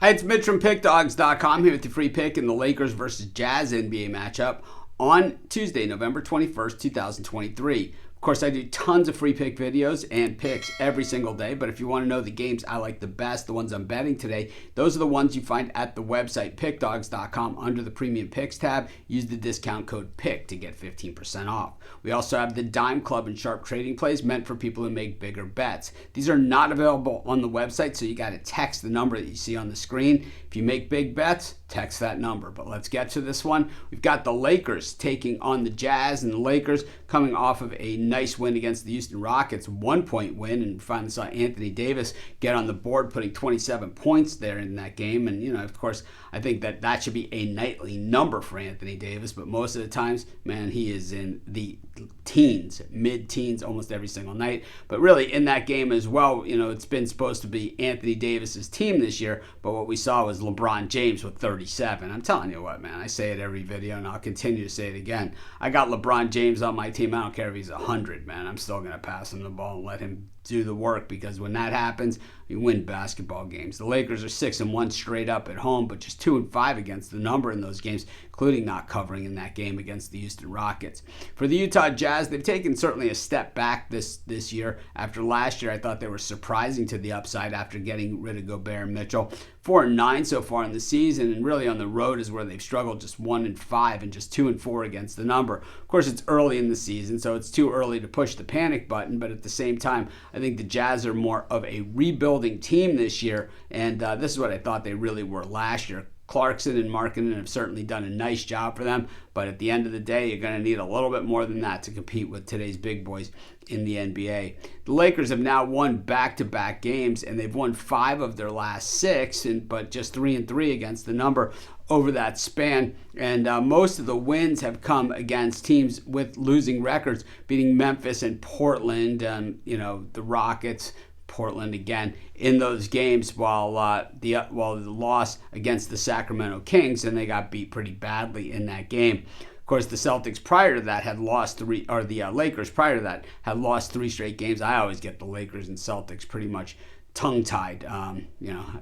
Hi, it's Mitch from Pickdawgz.com here with the free pick in the Lakers versus Jazz NBA matchup on Tuesday, November 21st, 2023. Of course, I do tons of free pick videos and picks every single day, but if you want to know the games I like the best, the ones I'm betting today, those are the ones you find at the website Pickdawgz.com under the Premium Picks tab. Use the discount code PICK to get 15% off. We also have the Dime Club and Sharp Trading Plays meant for people who make bigger bets. These are not available on the website, so you got to text the number that you see on the screen. If you make big bets, text that number. But let's get to this one. We've got the Lakers taking on the Jazz, and the Lakers coming off of a nice win against the Houston Rockets, 1-point win, and finally saw Anthony Davis get on the board, putting 27 points there in that game. And, of course, I think that should be a nightly number for Anthony Davis, but most of the times, man, he is in the teens, mid-teens almost every single night. But really in that game as well, it's been supposed to be Anthony Davis's team this year, but what we saw was LeBron James with 37. I'm telling you what, man, I say it every video and I'll continue to say it again. I got LeBron James on my team. I don't care if he's 100, man. I'm still going to pass him the ball and let him do the work, because when that happens, you win basketball games. The Lakers are 6-1 straight up at home, but just 2-5 against the number in those games, including not covering in that game against the Houston Rockets. For the Utah Jazz, they've taken certainly a step back this year. After last year, I thought they were surprising to the upside after getting rid of Gobert and Mitchell. 4-9 so far in the season, and really on the road is where they've struggled, just 1-5 and just 2-4 against the number. Of course, it's early in the season, so it's too early to push the panic button, but at the same time, I think the Jazz are more of a rebuilding team this year, and this is what I thought they really were last year. Clarkson and Markkanen have certainly done a nice job for them, but at the end of the day, you're going to need a little bit more than that to compete with today's big boys in the NBA. The Lakers have now won back-to-back games, and they've won 5 of their last 6, but just 3-3 against the number over that span. And most of the wins have come against teams with losing records, beating Memphis and Portland, the Rockets, Portland again in those games, while the loss against the Sacramento Kings, and they got beat pretty badly in that game. Of course, the Celtics prior to that had lost the Lakers prior to that had lost 3 straight games. I always get the Lakers and Celtics pretty much tongue-tied. I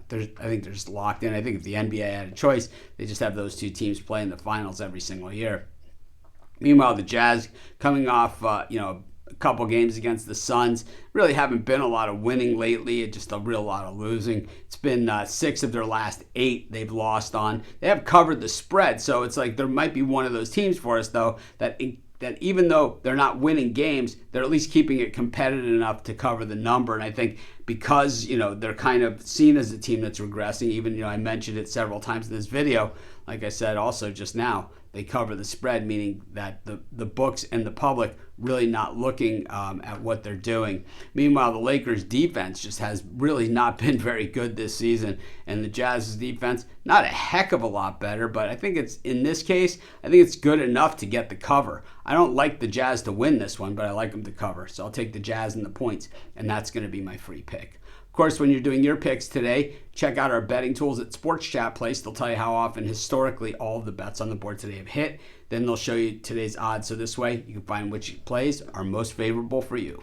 think they're just locked in. I think if the NBA had a choice, they just have those 2 teams play in the finals every single year. Meanwhile, the Jazz coming off, a couple games against the Suns, really haven't been a lot of winning lately, just a real lot of losing. It's been 6 of their last 8 they've lost on. They have covered the spread, so it's like there might be one of those teams for us, though, that even though they're not winning games, they're at least keeping it competitive enough to cover the number. And I think because, they're kind of seen as a team that's regressing, even, I mentioned it several times in this video, like I said also just now, they cover the spread, meaning that the books and the public really not looking at what they're doing. Meanwhile, the Lakers defense just has really not been very good this season, and the Jazz's defense, not a heck of a lot better, but I think in this case, I think it's good enough to get the cover. I don't like the Jazz to win this one, but I like them to cover, so I'll take the Jazz and the points, and that's going to be my free pick. Of course, when you're doing your picks today, check out our betting tools at Sports Chat Place. They'll tell you how often historically all of the bets on the board today have hit. Then they'll show you today's odds, so this way you can find which plays are most favorable for you.